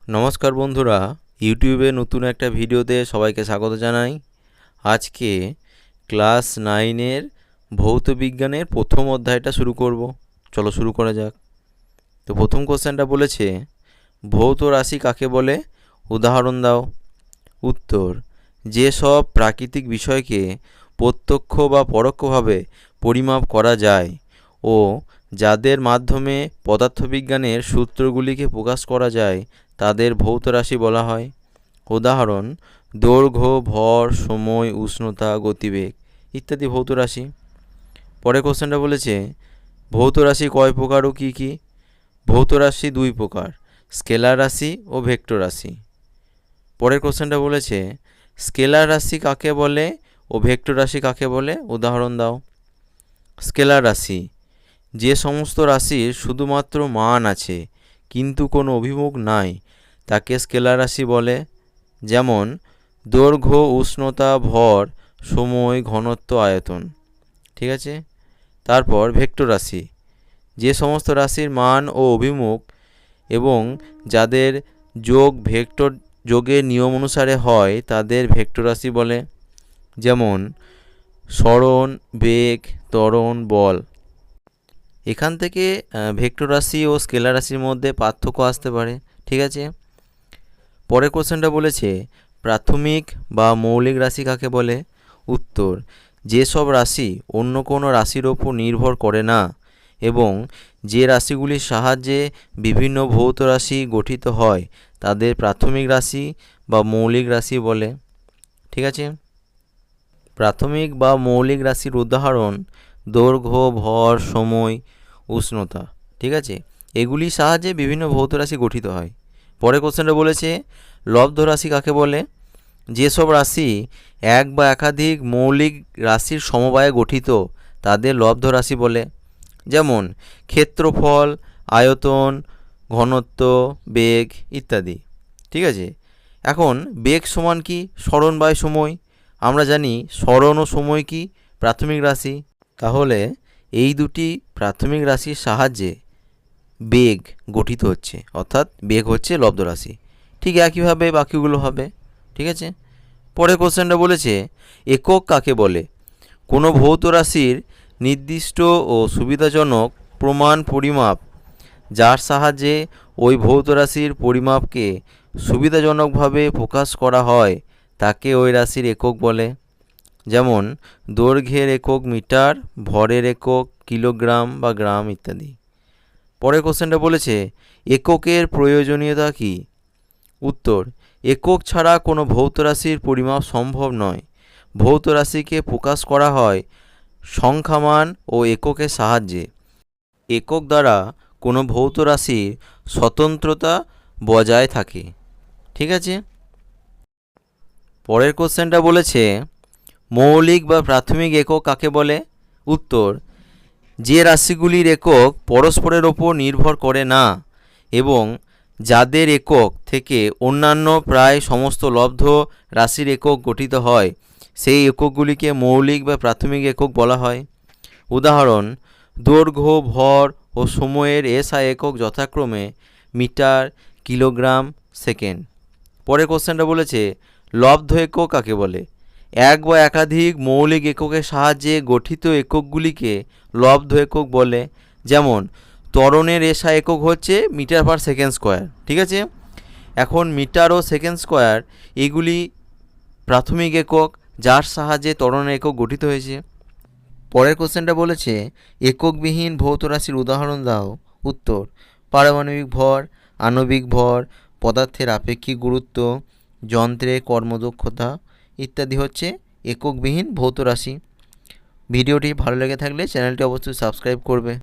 নমস্কার বন্ধুরা, ইউটিউবে নতুন একটা ভিডিওতে সবাইকে স্বাগত জানাই। আজকে ক্লাস 9-এর ভৌত বিজ্ঞানের প্রথম অধ্যায়টা শুরু করব। চলো শুরু করা যাক। তো প্রথম কোশ্চেনটা বলেছে, ভৌত রাশি কাকে বলে? উদাহরণ দাও। উত্তর, যেসব প্রাকৃতিক বিষয়কে প্রত্যক্ষ বা পরোক্ষভাবে পরিমাপ করা যায় ও যাদের মাধ্যমে পদার্থবিজ্ঞানের সূত্রগুলিকে প্রকাশ করা যায় তাদের ভৌত রাশি বলা হয়। উদাহরণ, দৈর্ঘ্য, ভর, সময়, উষ্ণতা, গতিবেগ ইত্যাদি ভৌত রাশি। পরের কোশ্চেনটা বলেছে, ভৌত রাশি কয় প্রকার ও কী কী? ভৌত রাশি দুই প্রকার, স্কেলার রাশি ও ভেক্টর রাশি। পরের কোশ্চেনটা বলেছে, স্কেলার রাশি কাকে বলে ও ভেক্টর রাশি কাকে বলে? উদাহরণ দাও। স্কেলার রাশি, যে সমস্ত রাশির শুধুমাত্র মান আছে কিন্তু কোনো অভিমুখ নাই তাকে স্কেলার রাশি বলে। যেমন দৈর্ঘ্য, উষ্ণতা, ভর, সময়, ঘনত্ব, আয়তন। ঠিক আছে। তারপর ভেক্টর রাশি, যে সমস্ত রাশির মান ও অভিমুখ এবং যাদের যোগ ভেক্টর যোগের নিয়ম অনুসারে হয় তাদের ভেক্টর রাশি বলে। যেমন সরণ, বেগ, ত্বরণ, বল। এখান থেকে ভেক্টর রাশি ও স্কেলার রাশির মধ্যে পার্থক্য আসতে পারে। ঠিক আছে। পরের কোশ্চেনটা বলেছে, প্রাথমিক বা মৌলিক রাশি কাকে বলে? উত্তর, যেসব রাশি অন্য কোনো রাশির ওপর নির্ভর করে না এবং যে রাশিগুলির সাহায্যে বিভিন্ন ভৌত রাশি গঠিত হয় তাদের প্রাথমিক রাশি বা মৌলিক রাশি বলে। ঠিক আছে। প্রাথমিক বা মৌলিক রাশির উদাহরণ দৈর্ঘ্য, ভর, সময়, উষ্ণতা। ঠিক আছে। এগুলির সাহায্যে বিভিন্ন ভৌত রাশি গঠিত হয়। পরের কোশ্চেনটা বলেছে, লব্ধ রাশি কাকে বলে? যেসব রাশি এক বা একাধিক মৌলিক রাশির সমবায়ে গঠিত তাদের লব্ধ রাশি বলে। যেমন ক্ষেত্রফল, আয়তন, ঘনত্ব, বেগ ইত্যাদি। ঠিক আছে। এখন বেগ সমান কি? সরণ বাই সময়। আমরা জানি সরণ ও সময় কি? প্রাথমিক রাশি। তাহলে এই দুটি প্রাথমিক রাশির সাহায্যে বেগ গঠিত হচ্ছে, অর্থাৎ বেগ হচ্ছে লব্ধ রাশি। ঠিক একইভাবে বাকিগুলো হবে। ঠিক আছে। পরের কোশ্চেনটা বলেছে, একক কাকে বলে? কোনো ভৌত রাশির নির্দিষ্ট ও সুবিধাজনক প্রমাণ পরিমাপ যার সাহায্যে ওই ভৌত রাশির পরিমাপকে সুবিধাজনকভাবে প্রকাশ করা হয় তাকে ওই রাশির একক বলে। যেমন দৈর্ঘ্যের একক মিটার, ভরের একক কিলোগ্রাম বা গ্রাম ইত্যাদি। পরের কোশ্চেনটা বলেছে, এককের প্রয়োজনীয়তা কী? উত্তর, একক ছাড়া কোনো ভৌত রাশির পরিমাপ সম্ভব নয়। ভৌত রাশিকে প্রকাশ করা হয় সংখ্যামান ও এককের সাহায্যে। একক দ্বারা কোনো ভৌত রাশির স্বতন্ত্রতা বজায় থাকে। ঠিক আছে। পরের কোশ্চেনটা বলেছে, মৌলিক বা প্রাথমিক একক কাকে বলে? উত্তর, যে রাশিগুলির একক পরস্পরের ওপর নির্ভর করে না এবং যাদের একক থেকে অন্যান্য প্রায় সমস্ত লব্ধ রাশির একক গঠিত হয় সেই এককগুলিকে মৌলিক বা প্রাথমিক একক বলা হয়। উদাহরণ, দৈর্ঘ্য, ভর ও সময়ের এসআই একক যথাক্রমে মিটার, কিলোগ্রাম, সেকেন্ড। পরের কোশ্চেনটা বলেছে, লব্ধ একক কাকে বলে? এক বা একাধিক মৌলিক এককের সাহায্যে গঠিত এককগুলিকে লব্ধ একক বলে। যেমন ত্বরণের এসআই একক হচ্ছে মিটার পার সেকেন্ড স্কোয়ার। ঠিক আছে। এখন মিটার ও সেকেন্ড স্কোয়ার এগুলি প্রাথমিক একক যার সাহায্যে ত্বরণের একক গঠিত হয়েছে। পরের কোশ্চেনটা বলেছে, এককবিহীন ভৌত রাশির উদাহরণ দাও। উত্তর, পারমাণবিক ভর, আণবিক ভর, পদার্থের আপেক্ষিক গুরুত্ব, যন্ত্রের কর্মদক্ষতা ইত্যাদি হচ্ছে এককবিহীন ভৌত রাশি। ভিডিওটি ভালো লেগে থাকলে চ্যানেলটি অবশ্যই সাবস্ক্রাইব করবে।